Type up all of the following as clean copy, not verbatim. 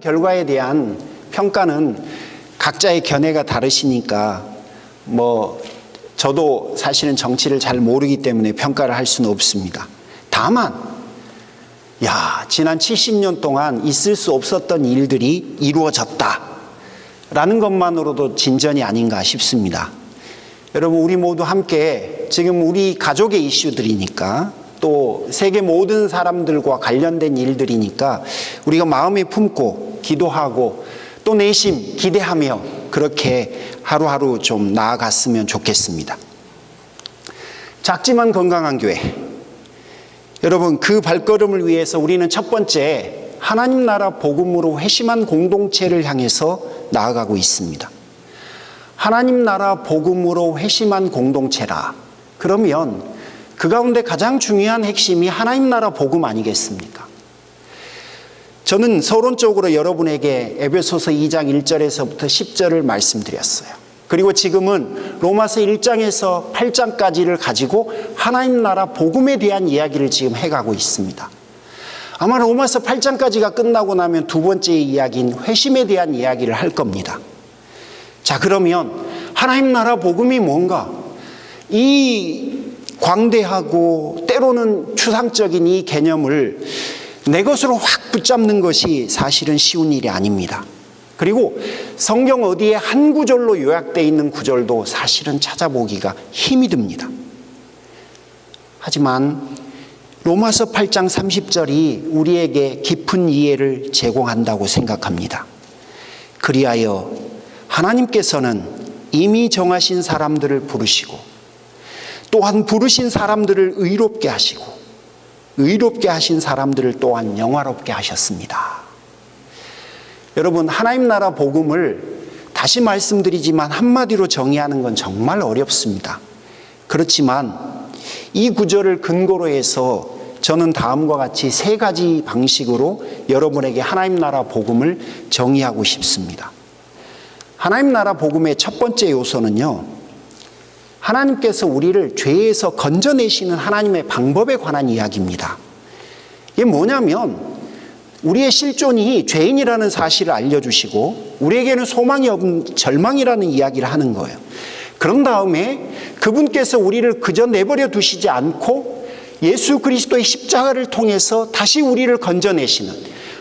결과에 대한 평가는 각자의 견해가 다르시니까 저도 사실은 정치를 잘 모르기 때문에 평가를 할 수는 없습니다. 다만 지난 70년 동안 있을 수 없었던 일들이 이루어졌다라는 것만으로도 진전이 아닌가 싶습니다. 여러분, 우리 모두 함께 지금 우리 가족의 이슈들이니까, 또 세계 모든 사람들과 관련된 일들이니까 우리가 마음에 품고 기도하고 또 내심 기대하며 그렇게 하루하루 좀 나아갔으면 좋겠습니다. 작지만 건강한 교회, 여러분, 그 발걸음을 위해서 우리는 첫 번째 하나님 나라 복음으로 회심한 공동체를 향해서 나아가고 있습니다. 하나님 나라 복음으로 회심한 공동체라 그러면 그 가운데 가장 중요한 핵심이 하나님 나라 복음 아니겠습니까? 저는 서론적으로 여러분에게 에베소서 2장 1절에서부터 10절을 말씀드렸어요. 그리고 지금은 로마서 1장에서 8장까지를 가지고 하나님 나라 복음에 대한 이야기를 지금 해가고 있습니다. 아마 로마서 8장까지가 끝나고 나면 두 번째 이야기인 회심에 대한 이야기를 할 겁니다. 자, 그러면 하나님 나라 복음이 뭔가? 이 광대하고 때로는 추상적인 이 개념을 내 것으로 확 붙잡는 것이 사실은 쉬운 일이 아닙니다. 그리고 성경 어디에 한 구절로 요약되어 있는 구절도 사실은 찾아보기가 힘이 듭니다. 하지만 로마서 8장 30절이 우리에게 깊은 이해를 제공한다고 생각합니다. 그리하여 하나님께서는 이미 정하신 사람들을 부르시고 또한 부르신 사람들을 의롭게 하시고 의롭게 하신 사람들을 또한 영화롭게 하셨습니다. 여러분, 하나님 나라 복음을 다시 말씀드리지만 한마디로 정의하는 건 정말 어렵습니다. 그렇지만 이 구절을 근거로 해서 저는 다음과 같이 세 가지 방식으로 여러분에게 하나님 나라 복음을 정의하고 싶습니다. 하나님 나라 복음의 첫 번째 요소는요, 하나님께서 우리를 죄에서 건져내시는 하나님의 방법에 관한 이야기입니다. 이게 뭐냐면 우리의 실존이 죄인이라는 사실을 알려주시고 우리에게는 소망이 없는 절망이라는 이야기를 하는 거예요. 그런 다음에 그분께서 우리를 그저 내버려 두시지 않고 예수 그리스도의 십자가를 통해서 다시 우리를 건져내시는,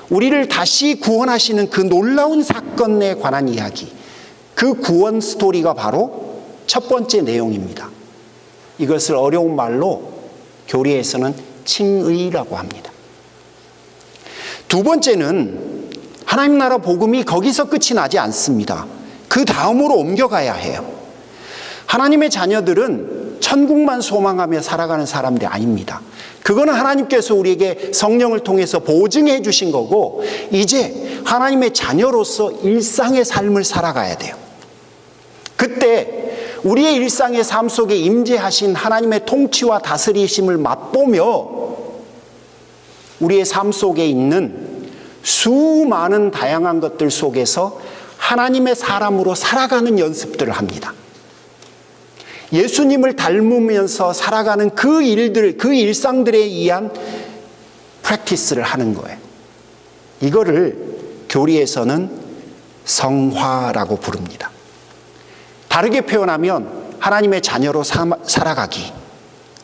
우리를 다시 구원하시는 그 놀라운 사건에 관한 이야기, 그 구원 스토리가 바로 첫 번째 내용입니다. 이것을 어려운 말로 교리에서는 칭의라고 합니다. 두 번째는 하나님 나라 복음이 거기서 끝이 나지 않습니다. 그 다음으로 옮겨가야 해요. 하나님의 자녀들은 천국만 소망하며 살아가는 사람들이 아닙니다. 그거는 하나님께서 우리에게 성령을 통해서 보증해 주신 거고, 이제 하나님의 자녀로서 일상의 삶을 살아가야 돼요. 그때 우리의 일상의 삶 속에 임재하신 하나님의 통치와 다스리심을 맛보며 우리의 삶 속에 있는 수많은 다양한 것들 속에서 하나님의 사람으로 살아가는 연습들을 합니다. 예수님을 닮으면서 살아가는 그 일들, 그 일상들에 의한 프랙티스를 하는 거예요. 이거를 교리에서는 성화라고 부릅니다. 다르게 표현하면 하나님의 자녀로 살아가기,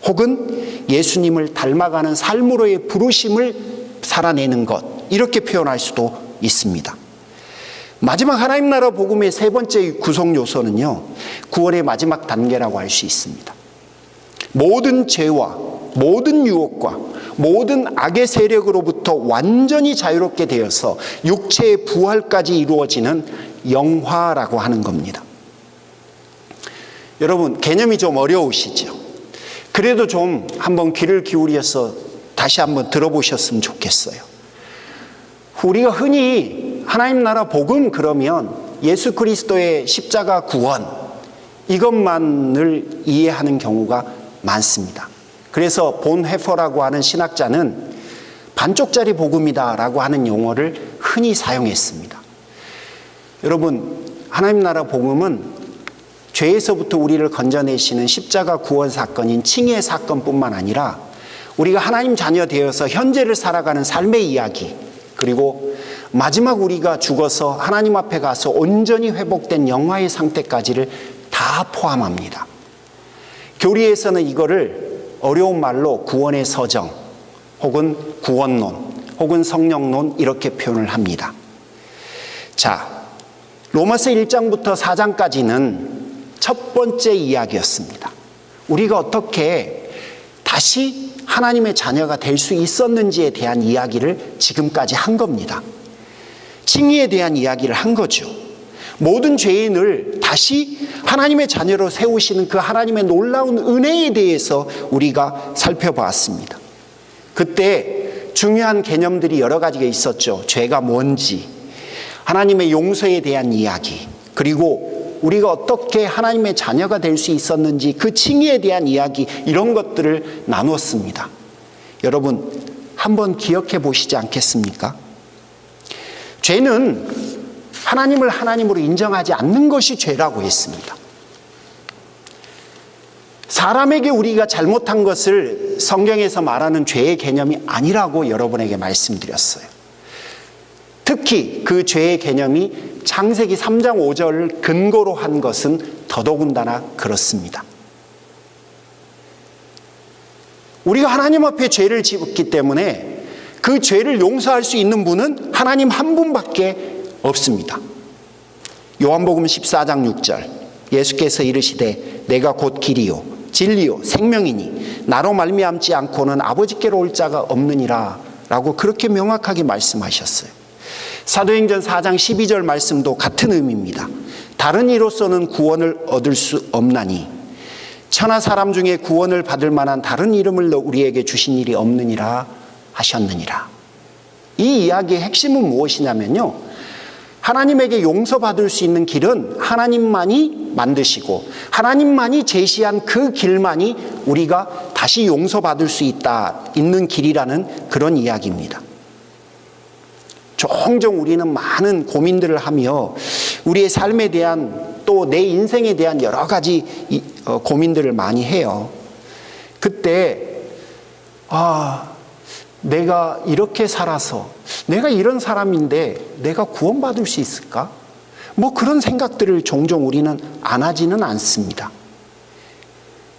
혹은 예수님을 닮아가는 삶으로의 부르심을 살아내는 것, 이렇게 표현할 수도 있습니다. 마지막 하나님 나라 복음의 세 번째 구성 요소는요, 구원의 마지막 단계라고 할 수 있습니다. 모든 죄와 모든 유혹과 모든 악의 세력으로부터 완전히 자유롭게 되어서 육체의 부활까지 이루어지는 영화라고 하는 겁니다. 여러분, 개념이 좀 어려우시죠? 그래도 좀 한번 귀를 기울여서 다시 한번 들어보셨으면 좋겠어요. 우리가 흔히 하나님 나라 복음 그러면 예수 그리스도의 십자가 구원, 이것만을 이해하는 경우가 많습니다. 그래서 본 헤퍼라고 하는 신학자는 반쪽짜리 복음이다라고 하는 용어를 흔히 사용했습니다. 여러분, 하나님 나라 복음은 죄에서부터 우리를 건져내시는 십자가 구원 사건인 칭의 사건뿐만 아니라 우리가 하나님 자녀 되어서 현재를 살아가는 삶의 이야기, 그리고 마지막 우리가 죽어서 하나님 앞에 가서 온전히 회복된 영화의 상태까지를 다 포함합니다. 교리에서는 이거를 어려운 말로 구원의 서정 혹은 구원론 혹은 성령론 이렇게 표현을 합니다. 자, 로마서 1장부터 4장까지는 첫 번째 이야기였습니다. 우리가 어떻게 다시 하나님의 자녀가 될 수 있었는지에 대한 이야기를 지금까지 한 겁니다. 칭의에 대한 이야기를 한 거죠. 모든 죄인을 다시 하나님의 자녀로 세우시는 그 하나님의 놀라운 은혜에 대해서 우리가 살펴보았습니다. 그때 중요한 개념들이 여러 가지가 있었죠. 죄가 뭔지, 하나님의 용서에 대한 이야기, 그리고 우리가 어떻게 하나님의 자녀가 될 수 있었는지 그 칭의에 대한 이야기, 이런 것들을 나누었습니다. 여러분 한번 기억해 보시지 않겠습니까? 죄는 하나님을 하나님으로 인정하지 않는 것이 죄라고 했습니다. 사람에게 우리가 잘못한 것을 성경에서 말하는 죄의 개념이 아니라고 여러분에게 말씀드렸어요. 특히 그 죄의 개념이 창세기 3장 5절을 근거로 한 것은 더더군다나 그렇습니다. 우리가 하나님 앞에 죄를 짓기 때문에 그 죄를 용서할 수 있는 분은 하나님 한 분밖에 없습니다. 요한복음 14장 6절, 예수께서 이르시되 내가 곧 길이요 진리요 생명이니 나로 말미암지 않고는 아버지께로 올 자가 없느니라 라고 그렇게 명확하게 말씀하셨어요. 사도행전 4장 12절 말씀도 같은 의미입니다. 다른 이로서는 구원을 얻을 수 없나니 천하 사람 중에 구원을 받을 만한 다른 이름을 우리에게 주신 일이 없느니라 하셨느니라. 이 이야기의 핵심은 무엇이냐면요, 하나님에게 용서받을 수 있는 길은 하나님만이 만드시고 하나님만이 제시한 그 길만이 우리가 다시 용서받을 수 있는 길이라는 그런 이야기입니다. 종종 우리는 많은 고민들을 하며 우리의 삶에 대한, 또 내 인생에 대한 여러 가지 고민들을 많이 해요. 그때 내가 이렇게 살아서, 내가 이런 사람인데 내가 구원받을 수 있을까? 뭐 그런 생각들을 종종 우리는 안 하지는 않습니다.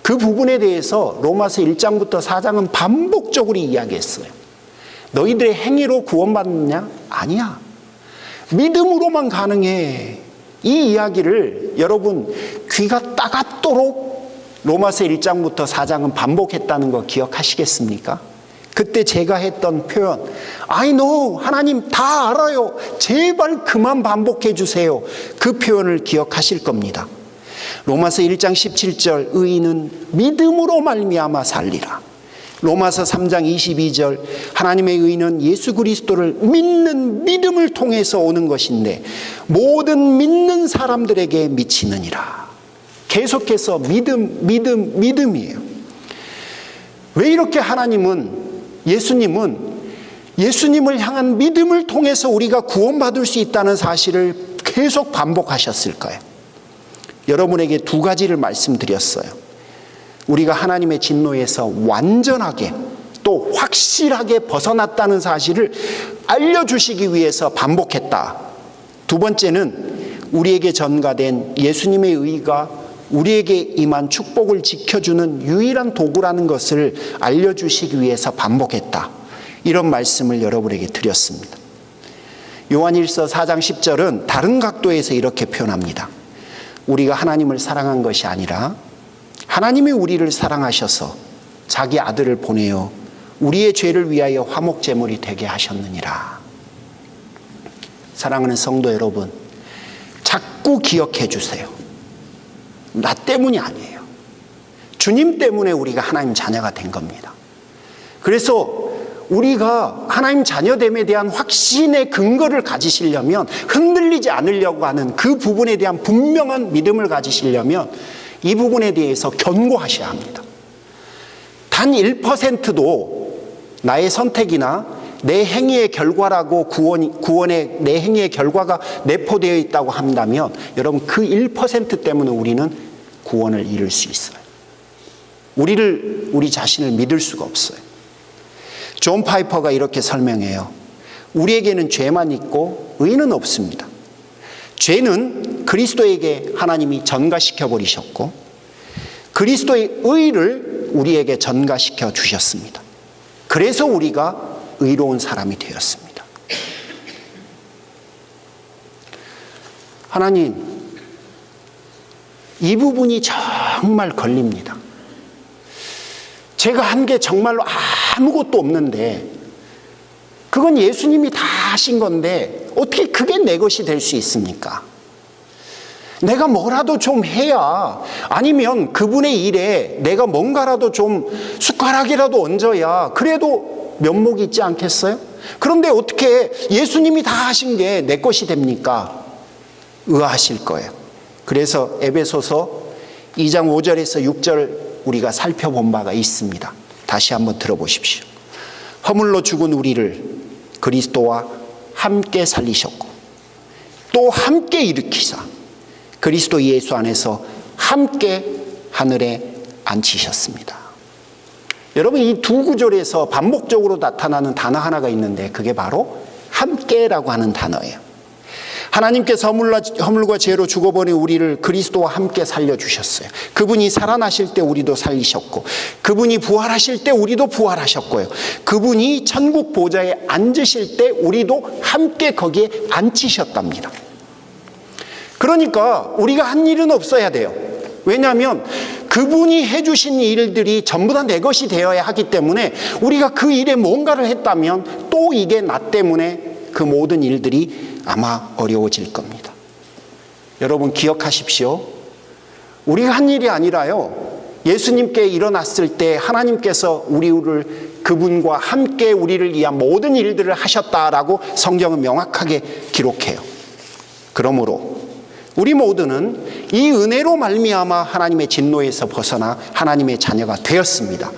그 부분에 대해서 로마서 1장부터 4장은 반복적으로 이야기했어요. 너희들의 행위로 구원받느냐? 아니야. 믿음으로만 가능해. 이 이야기를 여러분 귀가 따갑도록 로마서 1장부터 4장은 반복했다는 거 기억하시겠습니까? 그때 제가 했던 표현, I know, 하나님 다 알아요, 제발 그만 반복해 주세요, 그 표현을 기억하실 겁니다. 로마서 1장 17절, 의인은 믿음으로 말미암아 살리라. 로마서 3장 22절, 하나님의 의는 예수 그리스도를 믿는 믿음을 통해서 오는 것인데 모든 믿는 사람들에게 미치느니라. 계속해서 믿음이에요. 왜 이렇게 예수님을 향한 믿음을 통해서 우리가 구원받을 수 있다는 사실을 계속 반복하셨을까요? 여러분에게 두 가지를 말씀드렸어요. 우리가 하나님의 진노에서 완전하게 또 확실하게 벗어났다는 사실을 알려주시기 위해서 반복했다. 두 번째는 우리에게 전가된 예수님의 의가 우리에게 임한 축복을 지켜주는 유일한 도구라는 것을 알려주시기 위해서 반복했다. 이런 말씀을 여러분에게 드렸습니다. 요한일서 4장 10절은 다른 각도에서 이렇게 표현합니다. 우리가 하나님을 사랑한 것이 아니라 하나님이 우리를 사랑하셔서 자기 아들을 보내어 우리의 죄를 위하여 화목제물이 되게 하셨느니라. 사랑하는 성도 여러분, 자꾸 기억해 주세요. 나 때문이 아니에요. 주님 때문에 우리가 하나님 자녀가 된 겁니다. 그래서 우리가 하나님 자녀됨에 대한 확신의 근거를 가지시려면, 흔들리지 않으려고 하는 그 부분에 대한 분명한 믿음을 가지시려면 이 부분에 대해서 견고하셔야 합니다. 단 1%도 나의 선택이나 내 행위의 결과라고 구원의 내 행위의 결과가 내포되어 있다고 한다면 여러분 그 1% 때문에 우리는 구원을 잃을 수 있어요. 우리 자신을 믿을 수가 없어요. 존 파이퍼가 이렇게 설명해요. 우리에게는 죄만 있고 의는 없습니다. 죄는 그리스도에게 하나님이 전가시켜 버리셨고 그리스도의 의를 우리에게 전가시켜 주셨습니다. 그래서 우리가 의로운 사람이 되었습니다. 하나님, 이 부분이 정말 걸립니다. 제가 한 게 정말로 아무것도 없는데 그건 예수님이 다 하신 건데 어떻게 그게 내 것이 될 수 있습니까? 내가 뭐라도 좀 해야, 아니면 그분의 일에 내가 뭔가라도 좀 숟가락이라도 얹어야 그래도 면목이 있지 않겠어요? 그런데 어떻게 예수님이 다 하신 게 내 것이 됩니까? 의아하실 거예요. 그래서 에베소서 2장 5절에서 6절 우리가 살펴본 바가 있습니다. 다시 한번 들어보십시오. 허물로 죽은 우리를 그리스도와 함께 살리셨고 또 함께 일으키사 그리스도 예수 안에서 함께 하늘에 앉히셨습니다. 여러분, 이 두 구절에서 반복적으로 나타나는 단어 하나가 있는데 그게 바로 함께라고 하는 단어예요. 하나님께서 허물과 죄로 죽어버린 우리를 그리스도와 함께 살려주셨어요. 그분이 살아나실 때 우리도 살리셨고 그분이 부활하실 때 우리도 부활하셨고요. 그분이 천국 보좌에 앉으실 때 우리도 함께 거기에 앉히셨답니다. 그러니까 우리가 한 일은 없어야 돼요. 왜냐하면 그분이 해주신 일들이 전부 다 내 것이 되어야 하기 때문에 우리가 그 일에 뭔가를 했다면 또 이게 나 때문에 그 모든 일들이 아마 어려워질 겁니다. 여러분 기억하십시오. 우리가 한 일이 아니라요, 예수님께 일어났을 때 하나님께서 우리를 그분과 함께 우리를 위한 모든 일들을 하셨다라고 성경은 명확하게 기록해요. 그러므로 우리 모두는 이 은혜로 말미암아 하나님의 진노에서 벗어나 하나님의 자녀가 되었습니다.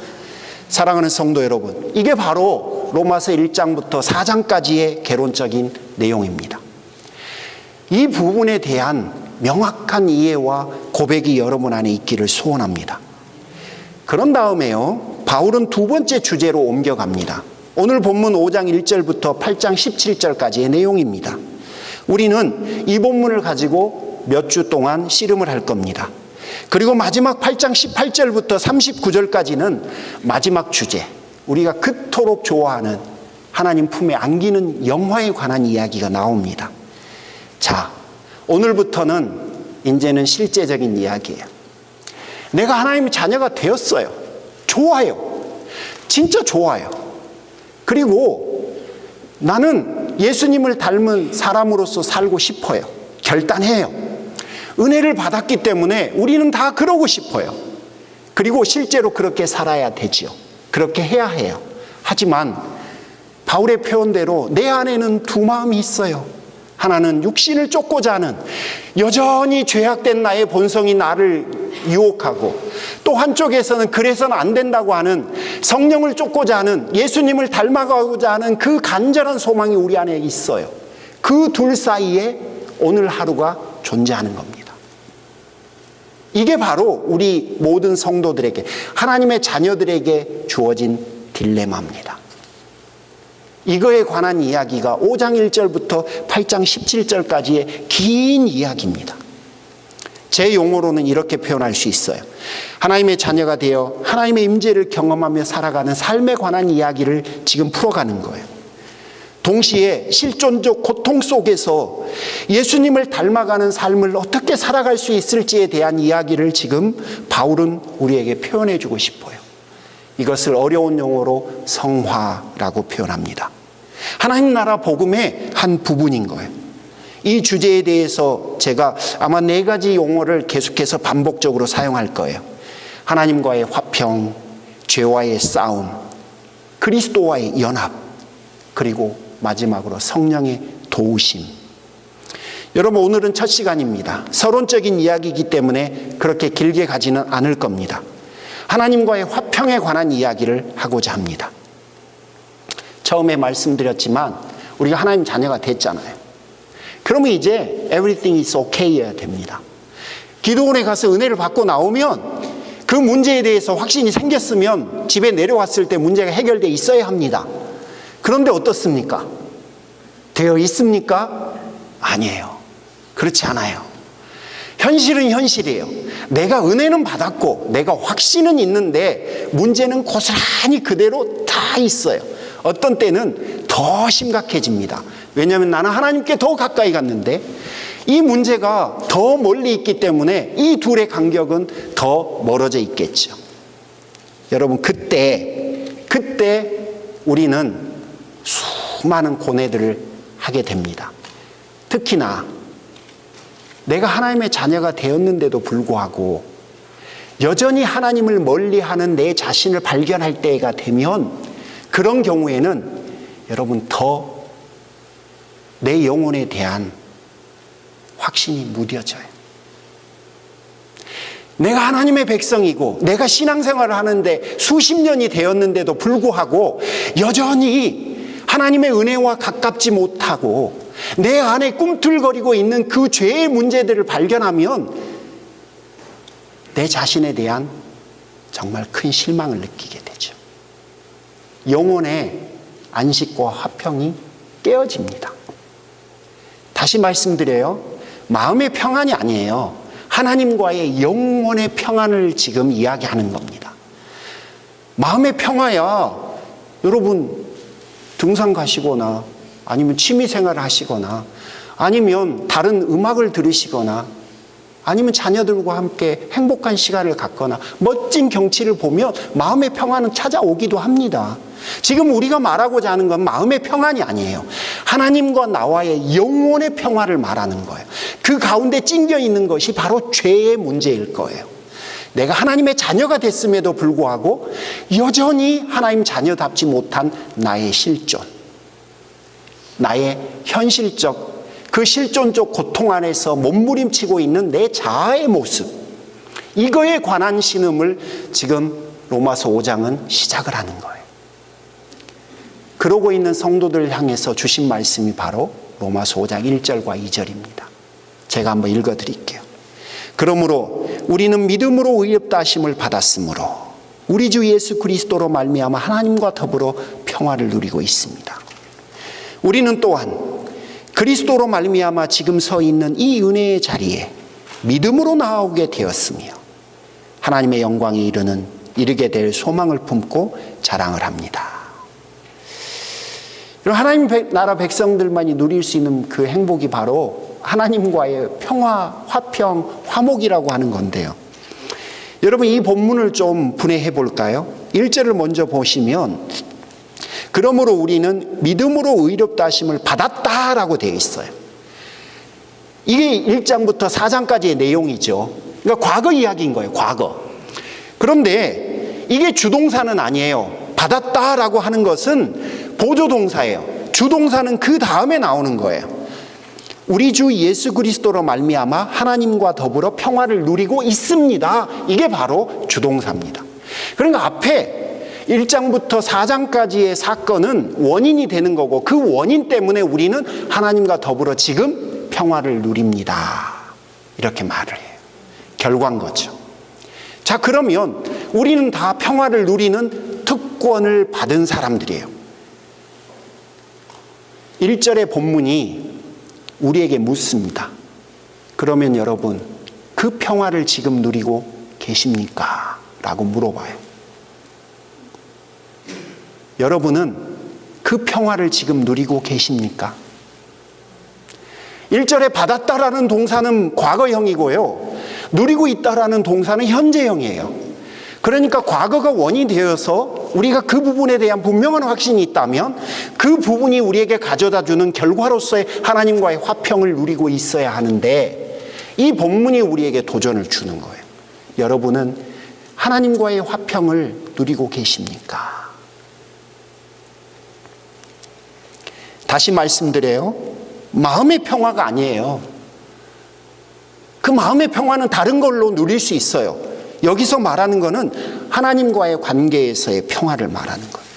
사랑하는 성도 여러분, 이게 바로 로마서 1장부터 4장까지의 개론적인 내용입니다. 이 부분에 대한 명확한 이해와 고백이 여러분 안에 있기를 소원합니다. 그런 다음에요, 바울은 두 번째 주제로 옮겨갑니다. 오늘 본문 5장 1절부터 8장 17절까지의 내용입니다. 우리는 이 본문을 가지고 몇 주 동안 씨름을 할 겁니다. 그리고 마지막 8장 18절부터 39절까지는 마지막 주제, 우리가 그토록 좋아하는 하나님 품에 안기는 영화에 관한 이야기가 나옵니다. 자, 오늘부터는 이제는 실제적인 이야기예요. 내가 하나님의 자녀가 되었어요. 좋아요. 진짜 좋아요. 그리고 나는 예수님을 닮은 사람으로서 살고 싶어요. 결단해요. 은혜를 받았기 때문에 우리는 다 그러고 싶어요. 그리고 실제로 그렇게 살아야 되지요. 그렇게 해야 해요. 하지만 바울의 표현대로 내 안에는 두 마음이 있어요. 하나는 육신을 쫓고자 하는, 여전히 죄악된 나의 본성이 나를 유혹하고, 또 한쪽에서는 그래서는 안 된다고 하는 성령을 쫓고자 하는, 예수님을 닮아가고자 하는 그 간절한 소망이 우리 안에 있어요. 그 둘 사이에 오늘 하루가 존재하는 겁니다. 이게 바로 우리 모든 성도들에게, 하나님의 자녀들에게 주어진 딜레마입니다. 이거에 관한 이야기가 5장 1절부터 8장 17절까지의 긴 이야기입니다. 제 용어로는 이렇게 표현할 수 있어요. 하나님의 자녀가 되어 하나님의 임재를 경험하며 살아가는 삶에 관한 이야기를 지금 풀어가는 거예요. 동시에 실존적 고통 속에서 예수님을 닮아가는 삶을 어떻게 살아갈 수 있을지에 대한 이야기를 지금 바울은 우리에게 표현해 주고 싶어요. 이것을 어려운 용어로 성화라고 표현합니다. 하나님 나라 복음의 한 부분인 거예요. 이 주제에 대해서 제가 아마 4가지 용어를 계속해서 반복적으로 사용할 거예요. 하나님과의 화평, 죄와의 싸움, 그리스도와의 연합, 그리고 마지막으로 성령의 도우심. 여러분, 오늘은 첫 시간입니다. 서론적인 이야기이기 때문에 그렇게 길게 가지는 않을 겁니다. 하나님과의 화평에 관한 이야기를 하고자 합니다. 처음에 말씀드렸지만 우리가 하나님 자녀가 됐잖아요. 그러면 이제 everything is okay 해야 됩니다. 기도원에 가서 은혜를 받고 나오면 그 문제에 대해서 확신이 생겼으면 집에 내려왔을 때 문제가 해결되어 있어야 합니다. 그런데 어떻습니까? 되어 있습니까? 아니에요. 그렇지 않아요. 현실은 현실이에요. 내가 은혜는 받았고 내가 확신은 있는데 문제는 고스란히 그대로 다 있어요. 어떤 때는 더 심각해집니다. 왜냐하면 나는 하나님께 더 가까이 갔는데 이 문제가 더 멀리 있기 때문에 이 둘의 간격은 더 멀어져 있겠죠. 여러분, 그때 우리는 수많은 고뇌들을 하게 됩니다. 특히나 내가 하나님의 자녀가 되었는데도 불구하고 여전히 하나님을 멀리하는 내 자신을 발견할 때가 되면 그런 경우에는 여러분 더 내 영혼에 대한 확신이 무뎌져요. 내가 하나님의 백성이고 내가 신앙생활을 하는데 수십 년이 되었는데도 불구하고 여전히 하나님의 은혜와 가깝지 못하고 내 안에 꿈틀거리고 있는 그 죄의 문제들을 발견하면 내 자신에 대한 정말 큰 실망을 느끼게 되죠. 영혼의 안식과 화평이 깨어집니다. 다시 말씀드려요. 마음의 평안이 아니에요. 하나님과의 영혼의 평안을 지금 이야기하는 겁니다. 마음의 평화야, 여러분 등산 가시거나 아니면 취미생활을 하시거나 아니면 다른 음악을 들으시거나 아니면 자녀들과 함께 행복한 시간을 갖거나 멋진 경치를 보면 마음의 평안은 찾아오기도 합니다. 지금 우리가 말하고자 하는 건 마음의 평안이 아니에요. 하나님과 나와의 영혼의 평화를 말하는 거예요. 그 가운데 찡겨 있는 것이 바로 죄의 문제일 거예요. 내가 하나님의 자녀가 됐음에도 불구하고 여전히 하나님 자녀답지 못한 나의 실존, 나의 현실적 그 실존적 고통 안에서 몸부림치고 있는 내 자아의 모습, 이거에 관한 신음을 지금 로마서 5장은 시작을 하는 거예요. 그러고 있는 성도들을 향해서 주신 말씀이 바로 로마서 5장 1절과 2절입니다. 제가 한번 읽어드릴게요. 그러므로 우리는 믿음으로 의롭다 하심을 받았으므로 우리 주 예수 그리스도로 말미암아 하나님과 더불어 평화를 누리고 있습니다. 우리는 또한 그리스도로 말미암아 지금 서 있는 이 은혜의 자리에 믿음으로 나아오게 되었으며 하나님의 영광에 이르게 될 소망을 품고 자랑을 합니다. 하나님 나라 백성들만이 누릴 수 있는 그 행복이 바로 하나님과의 평화, 화평, 화목이라고 하는 건데요. 여러분, 이 본문을 좀 분해해 볼까요? 1절을 먼저 보시면 그러므로 우리는 믿음으로 의롭다 하심을 받았다라고 되어 있어요. 이게 1장부터 4장까지의 내용이죠. 그러니까 과거 이야기인 거예요. 과거. 그런데 이게 주동사는 아니에요. 받았다라고 하는 것은 보조동사예요. 주동사는 그 다음에 나오는 거예요. 우리 주 예수 그리스도로 말미암아 하나님과 더불어 평화를 누리고 있습니다. 이게 바로 주동사입니다. 그러니까 앞에 1장부터 4장까지의 사건은 원인이 되는 거고 그 원인 때문에 우리는 하나님과 더불어 지금 평화를 누립니다. 이렇게 말을 해요. 결과인 거죠. 자, 그러면 우리는 다 평화를 누리는 특권을 받은 사람들이에요. 1절의 본문이 우리에게 묻습니다. 그러면 여러분, 그 평화를 지금 누리고 계십니까? 라고 물어봐요. 여러분은 그 평화를 지금 누리고 계십니까? 1절에 받았다라는 동사는 과거형이고요. 누리고 있다라는 동사는 현재형이에요. 그러니까 과거가 원인이 되어서 우리가 그 부분에 대한 분명한 확신이 있다면 그 부분이 우리에게 가져다 주는 결과로서의 하나님과의 화평을 누리고 있어야 하는데 이 본문이 우리에게 도전을 주는 거예요. 여러분은 하나님과의 화평을 누리고 계십니까? 다시 말씀드려요. 마음의 평화가 아니에요. 그 마음의 평화는 다른 걸로 누릴 수 있어요. 여기서 말하는 것은 하나님과의 관계에서의 평화를 말하는 거예요.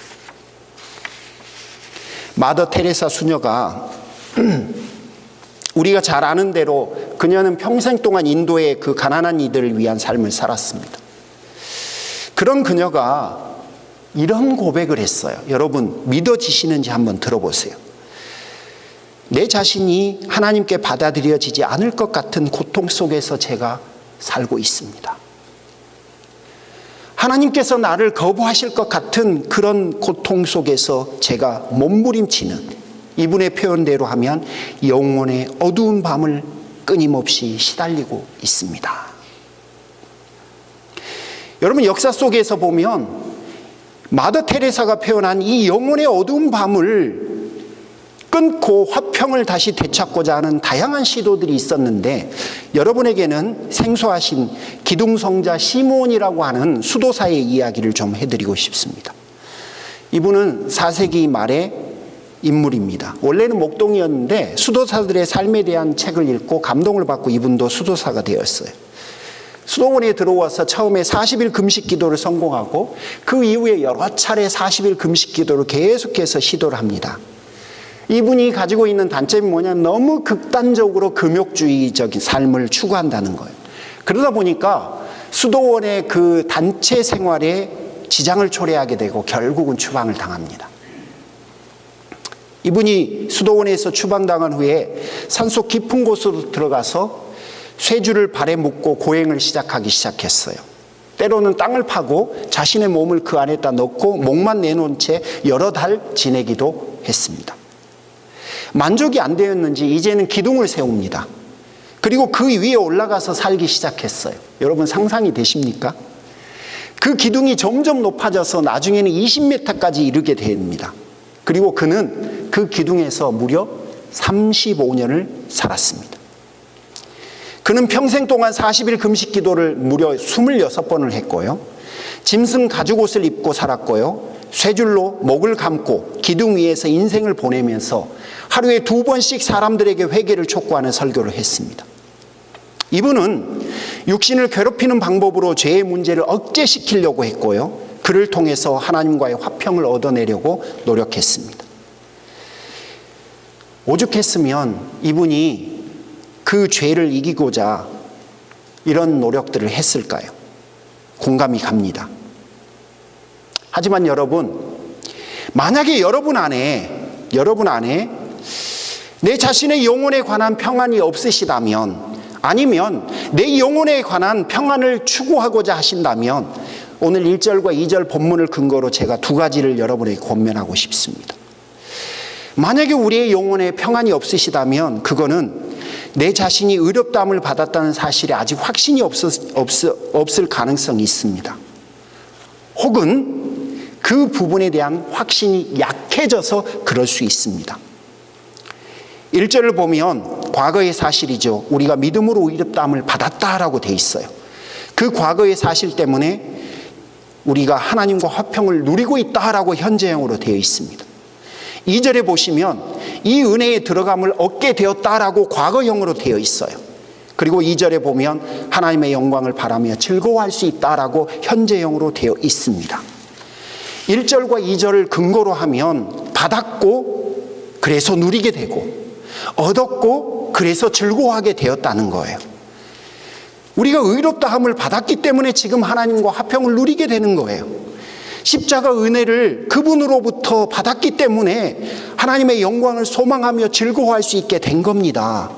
마더 테레사 수녀가 우리가 잘 아는 대로 그녀는 평생 동안 인도의 그 가난한 이들을 위한 삶을 살았습니다. 그런 그녀가 이런 고백을 했어요. 여러분 믿어지시는지 한번 들어보세요. 내 자신이 하나님께 받아들여지지 않을 것 같은 고통 속에서 제가 살고 있습니다. 하나님께서 나를 거부하실 것 같은 그런 고통 속에서 제가 몸부림치는, 이분의 표현대로 하면 영혼의 어두운 밤을 끊임없이 시달리고 있습니다. 여러분, 역사 속에서 보면 마더 테레사가 표현한 이 영혼의 어두운 밤을 끊고 화평을 다시 되찾고자 하는 다양한 시도들이 있었는데, 여러분에게는 생소하신 기둥성자 시므온이라고 하는 수도사의 이야기를 좀 해드리고 싶습니다. 이분은 4세기 말의 인물입니다. 원래는 목동이었는데 수도사들의 삶에 대한 책을 읽고 감동을 받고 이분도 수도사가 되었어요. 수도원에 들어와서 처음에 40일 금식 기도를 성공하고 그 이후에 여러 차례 40일 금식 기도를 계속해서 시도를 합니다. 이분이 가지고 있는 단점이 뭐냐면 너무 극단적으로 금욕주의적인 삶을 추구한다는 거예요. 그러다 보니까 수도원의 그 단체 생활에 지장을 초래하게 되고 결국은 추방을 당합니다. 이분이 수도원에서 추방당한 후에 산속 깊은 곳으로 들어가서 쇠줄을 발에 묶고 고행을 시작했어요. 때로는 땅을 파고 자신의 몸을 그 안에다 넣고 목만 내놓은 채 여러 달 지내기도 했습니다. 만족이 안 되었는지 이제는 기둥을 세웁니다. 그리고 그 위에 올라가서 살기 시작했어요. 여러분 상상이 되십니까? 그 기둥이 점점 높아져서 나중에는 20m까지 이르게 됩니다. 그리고 그는 그 기둥에서 무려 35년을 살았습니다. 그는 평생 동안 40일 금식 기도를 무려 26번을 했고요. 짐승 가죽옷을 입고 살았고요. 쇠줄로 목을 감고 기둥 위에서 인생을 보내면서 하루에 2번씩 사람들에게 회개를 촉구하는 설교를 했습니다. 이분은 육신을 괴롭히는 방법으로 죄의 문제를 억제시키려고 했고요. 그를 통해서 하나님과의 화평을 얻어내려고 노력했습니다. 오죽했으면 이분이 그 죄를 이기고자 이런 노력들을 했을까요? 공감이 갑니다. 하지만 여러분, 만약에 여러분 안에 내 자신의 영혼에 관한 평안이 없으시다면, 아니면 내 영혼에 관한 평안을 추구하고자 하신다면 오늘 1절과 2절 본문을 근거로 제가 2가지를 여러분에게 권면하고 싶습니다. 만약에 우리의 영혼에 평안이 없으시다면 그거는 내 자신이 의롭다함을 받았다는 사실에 아직 확신이 없을 가능성이 있습니다. 혹은 그 부분에 대한 확신이 약해져서 그럴 수 있습니다. 1절을 보면 과거의 사실이죠. 우리가 믿음으로 의롭다함을 받았다라고 돼 있어요. 그 과거의 사실 때문에 우리가 하나님과 화평을 누리고 있다라고 현재형으로 되어 있습니다. 2절에 보시면 이 은혜에 들어감을 얻게 되었다라고 과거형으로 되어 있어요. 그리고 2절에 보면 하나님의 영광을 바라며 즐거워할 수 있다라고 현재형으로 되어 있습니다. 1절과 2절을 근거로 하면 받았고 그래서 누리게 되고, 얻었고 그래서 즐거워하게 되었다는 거예요. 우리가 의롭다함을 받았기 때문에 지금 하나님과 화평을 누리게 되는 거예요. 십자가 은혜를 그분으로부터 받았기 때문에 하나님의 영광을 소망하며 즐거워할 수 있게 된 겁니다.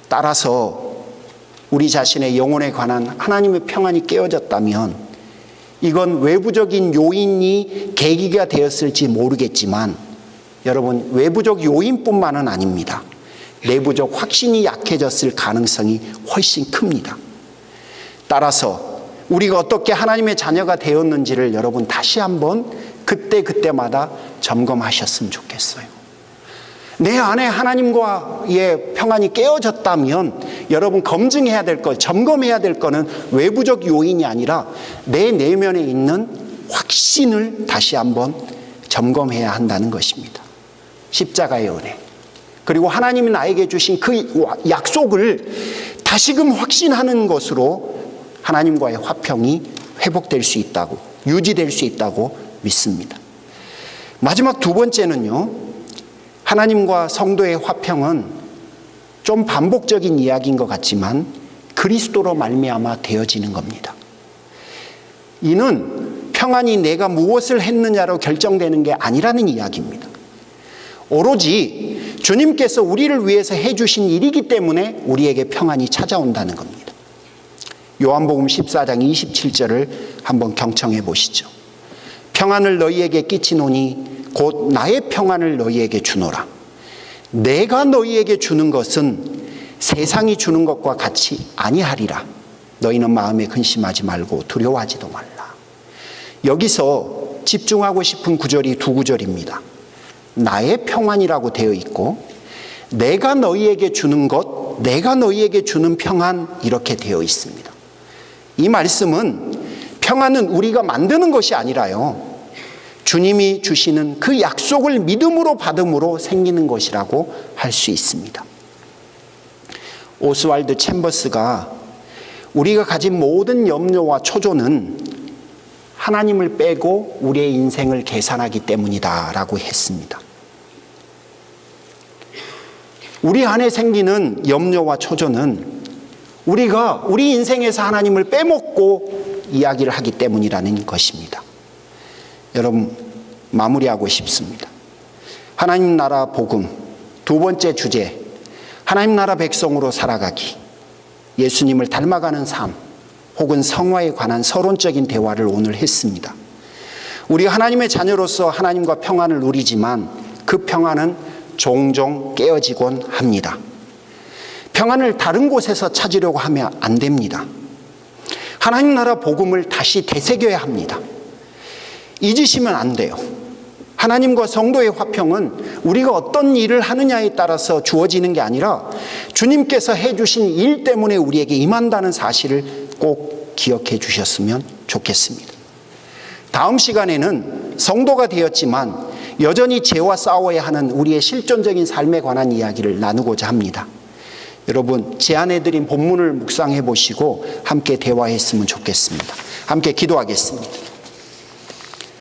따라서 우리 자신의 영혼에 관한 하나님의 평안이 깨어졌다면 이건 외부적인 요인이 계기가 되었을지 모르겠지만 여러분, 외부적 요인뿐만은 아닙니다. 내부적 확신이 약해졌을 가능성이 훨씬 큽니다. 따라서 우리가 어떻게 하나님의 자녀가 되었는지를 여러분 다시 한번 그때마다 점검하셨으면 좋겠어요. 내 안에 하나님과의 평안이 깨어졌다면 여러분 검증해야 될 것, 점검해야 될 것은 외부적 요인이 아니라 내 내면에 있는 확신을 다시 한번 점검해야 한다는 것입니다. 십자가의 은혜, 그리고 하나님이 나에게 주신 그 약속을 다시금 확신하는 것으로 하나님과의 화평이 회복될 수 있다고, 유지될 수 있다고 믿습니다. 마지막 2번째는요, 하나님과 성도의 화평은 좀 반복적인 이야기인 것 같지만 그리스도로 말미암아 되어지는 겁니다. 이는 평안이 내가 무엇을 했느냐로 결정되는 게 아니라는 이야기입니다. 오로지 주님께서 우리를 위해서 해주신 일이기 때문에 우리에게 평안이 찾아온다는 겁니다. 요한복음 14장 27절을 한번 경청해 보시죠. 평안을 너희에게 끼치노니 곧 나의 평안을 너희에게 주노라. 내가 너희에게 주는 것은 세상이 주는 것과 같이 아니하리라. 너희는 마음에 근심하지 말고 두려워하지도 말라. 여기서 집중하고 싶은 구절이 두 구절입니다. 나의 평안이라고 되어 있고 내가 너희에게 주는 것, 내가 너희에게 주는 평안 이렇게 되어 있습니다. 이 말씀은 평안은 우리가 만드는 것이 아니라요, 주님이 주시는 그 약속을 믿음으로 받음으로 생기는 것이라고 할 수 있습니다. 오스왈드 챔버스가 우리가 가진 모든 염려와 초조는 하나님을 빼고 우리의 인생을 계산하기 때문이다 라고 했습니다. 우리 안에 생기는 염려와 초조는 우리가 우리 인생에서 하나님을 빼먹고 이야기를 하기 때문이라는 것입니다. 여러분, 마무리하고 싶습니다. 하나님 나라 복음 두 번째 주제, 하나님 나라 백성으로 살아가기, 예수님을 닮아가는 삶 혹은 성화에 관한 서론적인 대화를 오늘 했습니다. 우리가 하나님의 자녀로서 하나님과 평안을 누리지만 그 평안은 종종 깨어지곤 합니다. 평안을 다른 곳에서 찾으려고 하면 안 됩니다. 하나님 나라 복음을 다시 되새겨야 합니다. 잊으시면 안 돼요. 하나님과 성도의 화평은 우리가 어떤 일을 하느냐에 따라서 주어지는 게 아니라 주님께서 해주신 일 때문에 우리에게 임한다는 사실을 꼭 기억해 주셨으면 좋겠습니다. 다음 시간에는 성도가 되었지만 여전히 죄와 싸워야 하는 우리의 실존적인 삶에 관한 이야기를 나누고자 합니다. 여러분, 제안해드린 본문을 묵상해 보시고 함께 대화했으면 좋겠습니다. 함께 기도하겠습니다.